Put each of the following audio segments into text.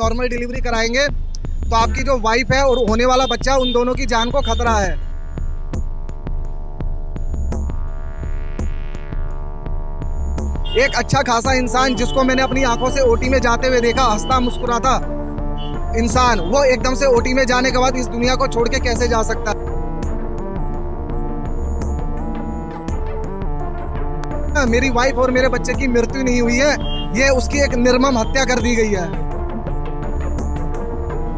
Normal delivery कराएंगे तो आपकी जो वाइफ है और होने वाला बच्चा, उन दोनों की जान को खतरा है। एक अच्छा खासा इंसान जिसको मैंने अपनी आंखों से ओटी में जाते हुए देखा, हंसता मुस्कुराता इंसान, वो एकदम से ओटी में जाने के बाद इस दुनिया को छोड़ के कैसे जा सकता है। मेरी वाइफ और मेरे बच्चे की मृत्यु नहीं हुई है, ये उसकी एक निर्मम हत्या कर दी गई है।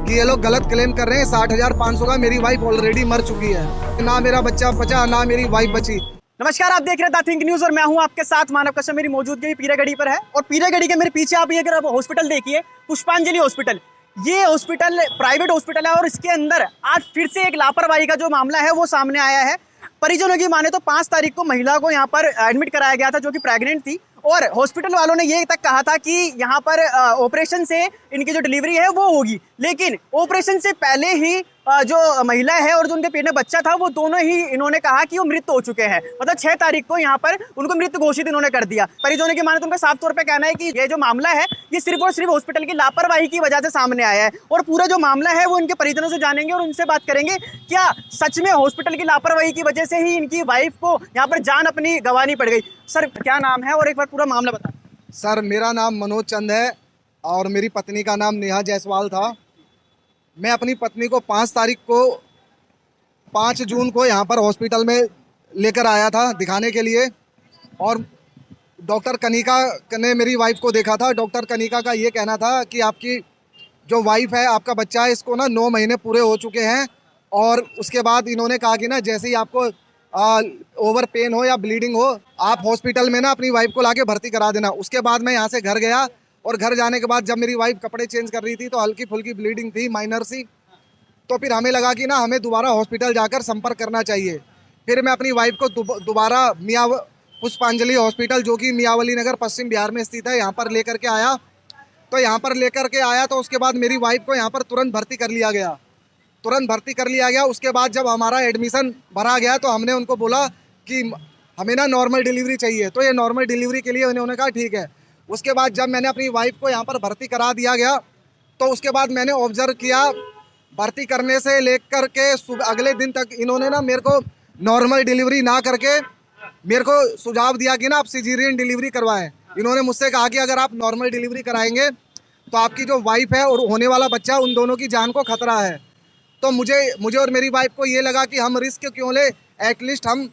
कि ये लोग गलत क्लेम कर रहे हैं 60,500 का, मेरी वाइफ ऑलरेडी मर चुकी है। ना मेरा बच्चा बचा, ना मेरी वाइफ बची। नमस्कार, आप देख रहे हैं द थिंक न्यूज और मैं हूं आपके साथ मानव कश्यप। मेरी मौजूदगी पीरेगढ़ी पर है और पीरेगढ़ी के मेरे पीछे आप ये अगर हॉस्पिटल देखिए, पुष्पांजलि हॉस्पिटल। ये हॉस्पिटल प्राइवेट हॉस्पिटल है और इसके अंदर आज फिर से एक लापरवाही का जो मामला है वो सामने आया है। परिजनों की माने तो 5 तारीख को महिला को यहाँ पर एडमिट कराया गया था जो कि प्रेग्नेंट थी और हॉस्पिटल वालों ने ये तक कहा था कि यहाँ पर ऑपरेशन से इनकी जो डिलीवरी है वो होगी, लेकिन ऑपरेशन से पहले ही जो महिला है और जो उनके पेट में बच्चा था वो दोनों ही इन्होंने कहा कि वो मृत हो चुके हैं। मतलब 6 तारीख को यहाँ पर उनको मृत घोषित इन्होंने कर दिया। परिजनों की माने तो उनका साफ तौर पे कहना है कि ये जो मामला है ये सिर्फ और सिर्फ हॉस्पिटल की लापरवाही की वजह से सामने आया है और पूरा जो मामला है वो इनके परिजनों से जानेंगे और उनसे बात करेंगे क्या सच में हॉस्पिटल की लापरवाही की वजह से ही इनकी वाइफ को यहाँ पर जान अपनी गंवानी पड़ गई। सर क्या नाम है और एक बार पूरा मामला बता। सर मेरा नाम मनोज चंद है और मेरी पत्नी का नाम नेहा जायसवाल था। मैं अपनी पत्नी को 5 जून को यहाँ पर हॉस्पिटल में लेकर आया था दिखाने के लिए और डॉक्टर कनिका ने मेरी वाइफ को देखा था। डॉक्टर कनिका का ये कहना था कि आपकी जो वाइफ है, आपका बच्चा है, इसको ना 9 महीने पूरे हो चुके हैं और उसके बाद इन्होंने कहा कि ना जैसे ही आपको ओवर पेन हो या ब्लीडिंग हो, आप हॉस्पिटल में ना अपनी वाइफ को लाके भर्ती करा देना। उसके बाद मैं यहाँ से घर गया और घर जाने के बाद जब मेरी वाइफ कपड़े चेंज कर रही थी तो हल्की फुल्की ब्लीडिंग थी, माइनर सी। तो फिर हमें लगा कि ना हमें दोबारा हॉस्पिटल जाकर संपर्क करना चाहिए। फिर मैं अपनी वाइफ को दोबारा पुष्पांजलि हॉस्पिटल, जो कि मियावली नगर पश्चिम बिहार में स्थित है, यहाँ पर लेकर के आया। तो यहाँ पर लेकर के आया तो उसके बाद मेरी वाइफ को यहाँ पर तुरंत भर्ती कर लिया गया। उसके बाद जब हमारा एडमिशन भरा गया तो हमने उनको बोला कि हमें ना नॉर्मल डिलीवरी चाहिए। तो ये नॉर्मल डिलीवरी के लिए उन्होंने कहा ठीक है। उसके बाद जब मैंने अपनी वाइफ को यहाँ पर भर्ती करा दिया गया तो उसके बाद मैंने ऑब्जर्व किया, भर्ती करने से लेकर के अगले दिन तक इन्होंने ना मेरे को नॉर्मल डिलीवरी ना करके मेरे को सुझाव दिया कि ना आप सिजेरियन डिलीवरी करवाएं। इन्होंने मुझसे कहा कि अगर आप नॉर्मल डिलीवरी कराएंगे तो आपकी जो वाइफ है और होने वाला बच्चा, उन दोनों की जान को खतरा है। तो मुझे और मेरी वाइफ को ये लगा कि हम रिस्क क्यों ले, एटलीस्ट हम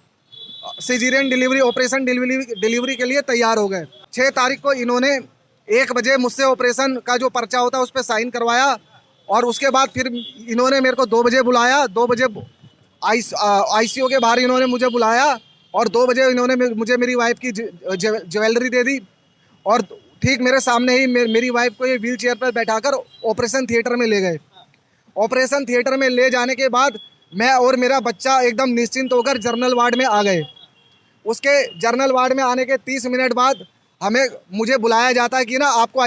सिजेरियन डिलीवरी, ऑपरेशन डिलीवरी के लिए तैयार हो गए। 6 तारीख को इन्होंने 1 बजे मुझसे ऑपरेशन का जो पर्चा होता है उस पर साइन करवाया और उसके बाद फिर इन्होंने मेरे को 2 बजे बुलाया। 2 बजे आईसीयू के बाहर इन्होंने मुझे बुलाया और 2 बजे इन्होंने मुझे मेरी वाइफ की ज्वेलरी दे दी और ठीक मेरे सामने ही मेरी वाइफ को ये व्हील चेयर पर बैठाकर ऑपरेशन थिएटर में ले गए। ऑपरेशन थिएटर में ले जाने के बाद मैं और मेरा बच्चा एकदम निश्चिंत होकर जनरल वार्ड में आ गए। उसके जनरल वार्ड में आने के 30 मिनट बाद मुझे बुलाया जाता है कि ना आपको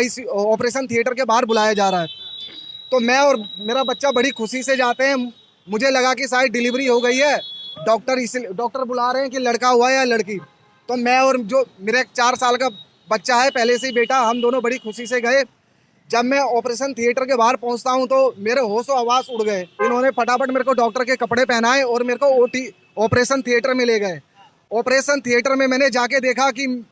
ऑपरेशन थिएटर के बाहर बुलाया जा रहा है। तो मैं और मेरा बच्चा बड़ी खुशी से जाते हैं। मुझे लगा कि शायद डिलीवरी हो गई है, डॉक्टर बुला रहे हैं कि लड़का हुआ है या लड़की। तो मैं और जो मेरा एक 4 साल का बच्चा है पहले से ही बेटा, हम दोनों बड़ी खुशी से गए। जब मैं ऑपरेशन थिएटर के बाहर पहुंचता हूं तो मेरे होशो हवास उड़ गए। इन्होंने फटाफट मेरे को डॉक्टर के कपड़े पहनाए और मेरे को ऑपरेशन थिएटर में ले गए। ऑपरेशन थिएटर में मैंने जाके देखा कि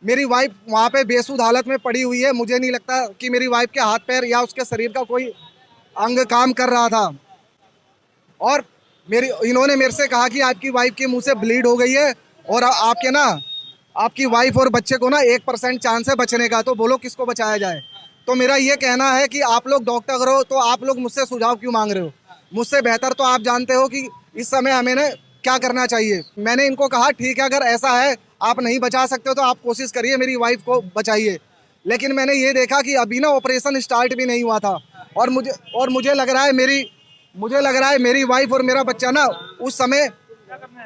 मेरी वाइफ वहां पे बेसुध हालत में पड़ी हुई है। मुझे नहीं लगता कि मेरी वाइफ के हाथ पैर या उसके शरीर का कोई अंग काम कर रहा था और इन्होंने मेरे से कहा कि आपकी वाइफ के मुंह से ब्लीड हो गई है और आपकी वाइफ और बच्चे को ना 1% चांस है बचने का, तो बोलो किसको बचाया जाए। तो मेरा ये कहना है कि आप लोग डॉक्टर हो तो आप लोग मुझसे सुझाव क्यों मांग रहे हो? मुझसे बेहतर तो आप जानते हो कि इस समय हमें ना क्या करना चाहिए। मैंने इनको कहा ठीक है, अगर ऐसा है आप नहीं बचा सकते हो तो आप कोशिश करिए, मेरी वाइफ को बचाइए। लेकिन मैंने ये देखा कि अभी ना ऑपरेशन स्टार्ट भी नहीं हुआ था और मुझे लग रहा है मेरी वाइफ और मेरा बच्चा ना उस समय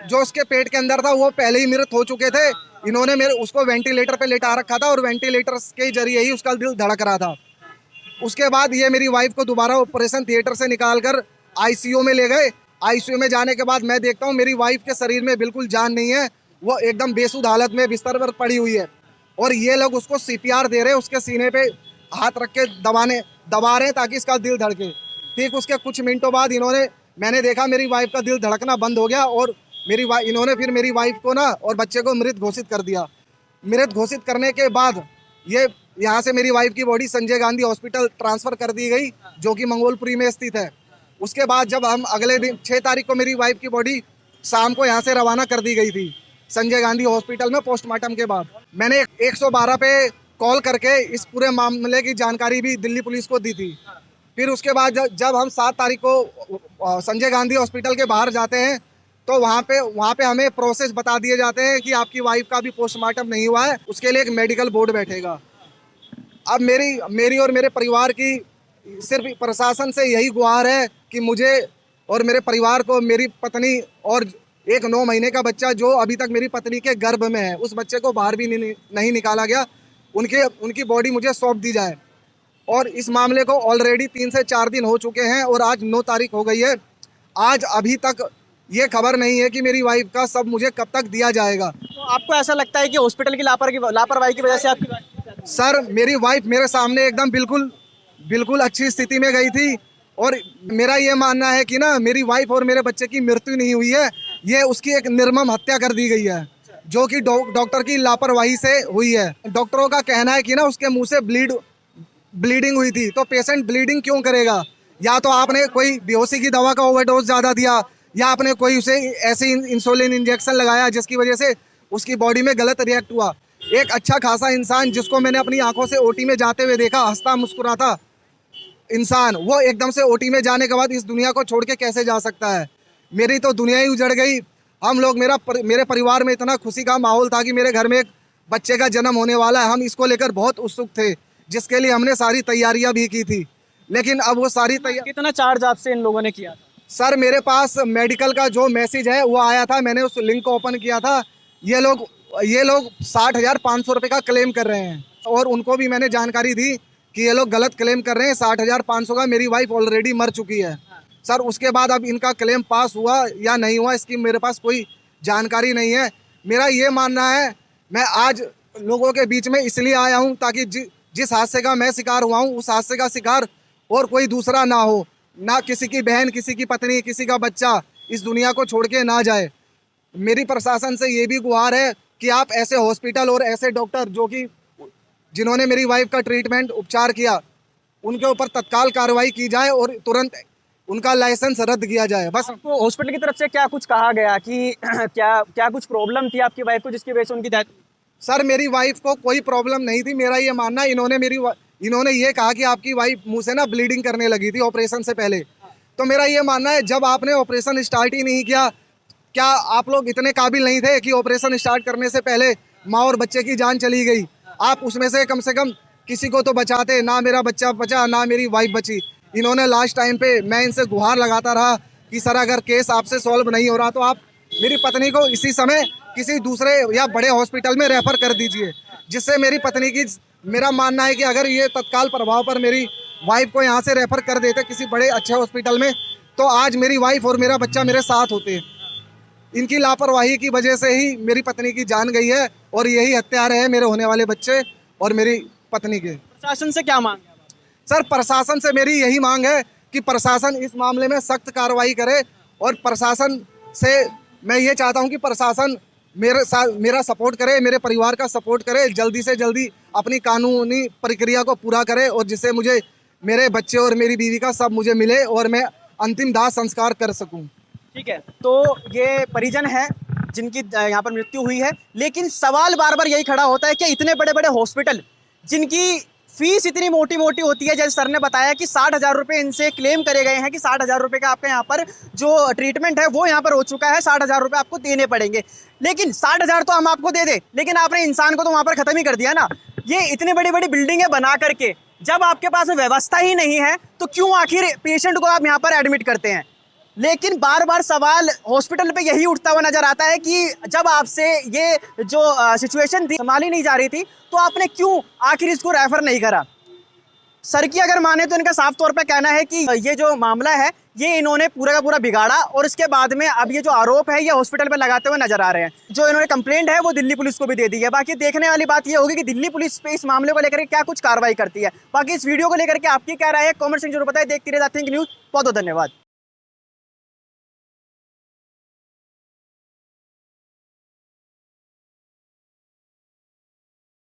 जो उसके पेट के अंदर था वो पहले ही मृत हो चुके थे। इन्होंने उसको वेंटिलेटर पे लेटा रखा था और वेंटिलेटर के जरिए ही उसका दिल धड़क रहा था। उसके बाद ये मेरी वाइफ को दोबारा ऑपरेशन थिएटर से निकालकर आईसीयू में ले गए। आईसीयू में जाने के बाद मैं देखता हूँ मेरी वाइफ के शरीर में बिल्कुल जान नहीं है, वो एकदम बेसुध हालत में बिस्तर पर पड़ी हुई है और ये लोग उसको सीपीआर दे रहे हैं, उसके सीने पे हाथ रख के दबा रहे हैं ताकि इसका दिल धड़के। ठीक उसके कुछ मिनटों बाद मैंने देखा मेरी वाइफ का दिल धड़कना बंद हो गया और इन्होंने फिर मेरी वाइफ को ना और बच्चे को मृत घोषित कर दिया। मृत घोषित करने के बाद ये यहाँ से मेरी वाइफ की body Sanjay Gandhi hospital transfer कर दी गई, जो कि मंगोलपुरी में स्थित है। उसके बाद जब हम अगले दिन 6 तारीख को मेरी वाइफ की बॉडी शाम को यहाँ से रवाना कर दी गई थी संजय गांधी हॉस्पिटल में पोस्टमार्टम के बाद। मैंने 112 पे कॉल करके इस पूरे मामले की जानकारी भी दिल्ली पुलिस को दी थी। फिर उसके बाद जब हम 7 तारीख को संजय गांधी हॉस्पिटल के बाहर जाते हैं तो वहाँ पे हमें प्रोसेस बता दिए जाते हैं कि आपकी वाइफ का भी पोस्टमार्टम नहीं हुआ है, उसके लिए एक मेडिकल बोर्ड बैठेगा। अब मेरी और मेरे परिवार की सिर्फ प्रशासन से यही गुहार है कि मुझे और मेरे परिवार को, मेरी पत्नी और एक 9 महीने का बच्चा जो अभी तक मेरी पत्नी के गर्भ में है, उस बच्चे को बाहर भी नहीं निकाला गया, उनकी बॉडी मुझे सौंप दी जाए। और इस मामले को ऑलरेडी 3 से 4 दिन हो चुके हैं और आज 9 तारीख हो गई है। आज अभी तक ये खबर नहीं है कि मेरी वाइफ का सब मुझे कब तक दिया जाएगा। तो आपको ऐसा लगता है कि हॉस्पिटल की लापरवाही की वजह से आपकी वाइफ? सर मेरी वाइफ मेरे सामने एकदम बिल्कुल अच्छी स्थिति में गई थी और मेरा ये मानना है कि ना मेरी वाइफ और मेरे बच्चे की मृत्यु नहीं हुई है, ये उसकी एक निर्मम हत्या कर दी गई है, जो कि डॉक्टर की लापरवाही से हुई है। डॉक्टरों का कहना है कि ना उसके मुंह से ब्लीडिंग हुई थी, तो पेशेंट ब्लीडिंग क्यों करेगा? या तो आपने कोई बेहोशी की दवा का ओवरडोज ज़्यादा दिया, या आपने कोई उसे ऐसी इंसुलिन इंजेक्शन लगाया जिसकी वजह से उसकी बॉडी में गलत रिएक्ट हुआ। एक अच्छा खासा इंसान जिसको मैंने अपनी आंखों से ओटी में जाते हुए देखा, हंसता मुस्कुराता इंसान, वो एकदम से ओटी में जाने के बाद इस दुनिया को छोड़ के कैसे जा सकता है? मेरी तो दुनिया ही उजड़ गई। हम लोग मेरे परिवार में इतना खुशी का माहौल था कि मेरे घर में एक बच्चे का जन्म होने वाला है। हम इसको लेकर बहुत उत्सुक थे, जिसके लिए हमने सारी तैयारियां भी की थी, लेकिन अब वो सारी कितना चार्ज आपसे इन लोगों ने किया था? सर मेरे पास मेडिकल का जो मैसेज है वो आया था, मैंने उस लिंक को ओपन किया था। ये लोग 60,500 रुपये का क्लेम कर रहे हैं और उनको भी मैंने जानकारी दी कि ये लोग गलत क्लेम कर रहे हैं। 60,500 का मेरी वाइफ ऑलरेडी मर चुकी है। सर उसके बाद अब इनका क्लेम पास हुआ या नहीं हुआ इसकी मेरे पास कोई जानकारी नहीं है। मेरा ये मानना है, मैं आज लोगों के बीच में इसलिए आया हूँ ताकि जिस हादसे का मैं शिकार हुआ हूँ उस हादसे का शिकार और कोई दूसरा ना हो, ना किसी की बहन, किसी की पत्नी, किसी का बच्चा इस दुनिया को छोड़ के ना जाए। मेरी प्रशासन से ये भी गुहार है कि आप ऐसे हॉस्पिटल और ऐसे डॉक्टर जिन्होंने मेरी वाइफ का ट्रीटमेंट उपचार किया, उनके ऊपर तत्काल कार्रवाई की जाए और तुरंत उनका लाइसेंस रद्द किया जाए। बस आपको हॉस्पिटल की तरफ से क्या कुछ कहा गया कि क्या कुछ प्रॉब्लम थी आपकी वाइफ को जिसकी वजह से उनकी डेथ? सर मेरी वाइफ को कोई प्रॉब्लम नहीं थी। मेरा ये मानना है इन्होंने ये कहा कि आपकी वाइफ मुंह से ना ब्लीडिंग करने लगी थी ऑपरेशन से पहले। तो मेरा ये मानना है जब आपने ऑपरेशन स्टार्ट ही नहीं किया, क्या आप लोग इतने काबिल नहीं थे कि ऑपरेशन स्टार्ट करने से पहले माँ और बच्चे की जान चली गई, आप उसमें से कम किसी को तो बचाते? ना मेरा बच्चा बचा, ना मेरी वाइफ बची। इन्होंने लास्ट टाइम पे मैं इनसे गुहार लगाता रहा कि सर अगर केस आपसे सॉल्व नहीं हो रहा तो आप मेरी पत्नी को इसी समय किसी दूसरे या बड़े हॉस्पिटल में रेफर कर दीजिए, जिससे मेरी पत्नी की, मेरा मानना है कि अगर ये तत्काल प्रभाव पर मेरी वाइफ को यहाँ से रेफर कर देते किसी बड़े अच्छे हॉस्पिटल में, तो आज मेरी वाइफ और मेरा बच्चा मेरे साथ होते। इनकी लापरवाही की वजह से ही मेरी पत्नी की जान गई है और यही हत्यार है मेरे होने वाले बच्चे और मेरी पत्नी के। प्रशासन से क्या मांग है? सर प्रशासन से मेरी यही मांग है कि प्रशासन इस मामले में सख्त कार्रवाई करे और प्रशासन से मैं ये चाहता हूँ कि प्रशासन मेरा सपोर्ट करे, मेरे परिवार का सपोर्ट करे, जल्दी से जल्दी अपनी कानूनी प्रक्रिया को पूरा करे और जिससे मुझे मेरे बच्चे और मेरी बीवी का सब मुझे मिले और मैं अंतिम दाह संस्कार कर सकूं। ठीक है, तो ये परिजन है जिनकी यहाँ पर मृत्यु हुई है, लेकिन सवाल बार बार यही खड़ा होता है कि इतने बड़े बड़े हॉस्पिटल जिनकी फीस इतनी मोटी मोटी होती है, जैसे सर ने बताया कि 60,000 रुपये इनसे क्लेम करे गए हैं कि 60,000 रुपये का आपका यहाँ पर जो ट्रीटमेंट है वो यहाँ पर हो चुका है, 60,000 रुपये आपको देने पड़ेंगे। लेकिन 60,000 तो हम आपको दे दें, लेकिन आपने इंसान को तो वहाँ पर ख़त्म ही कर दिया ना। ये इतनी बड़ी बड़ी बिल्डिंगें बना करके जब आपके पास व्यवस्था ही नहीं है तो क्यों आखिर पेशेंट को आप यहाँ पर एडमिट करते हैं? लेकिन बार बार सवाल हॉस्पिटल पे यही उठता हुआ नजर आता है कि जब आपसे ये जो सिचुएशन थी संभाली नहीं जा रही थी तो आपने क्यों आखिर इसको रेफर नहीं करा? सर की अगर माने तो इनका साफ तौर पे कहना है कि ये जो मामला है ये इन्होंने पूरा का पूरा बिगाड़ा और इसके बाद में अब ये जो आरोप है ये हॉस्पिटल पे लगाते हुए नजर आ रहे हैं। जो इन्होंने कंप्लेंट है वो दिल्ली पुलिस को भी दे दी है। बाकी देखने वाली बात ये होगी कि दिल्ली पुलिस पे इस मामले को लेकर के क्या कुछ कार्रवाई करती है। बाकी इस वीडियो को लेकर के आपकी क्या राय है कमेंट सेक्शन जरूर बताएं। देखते रहिए द थिंक न्यूज़। बहुत बहुत धन्यवाद।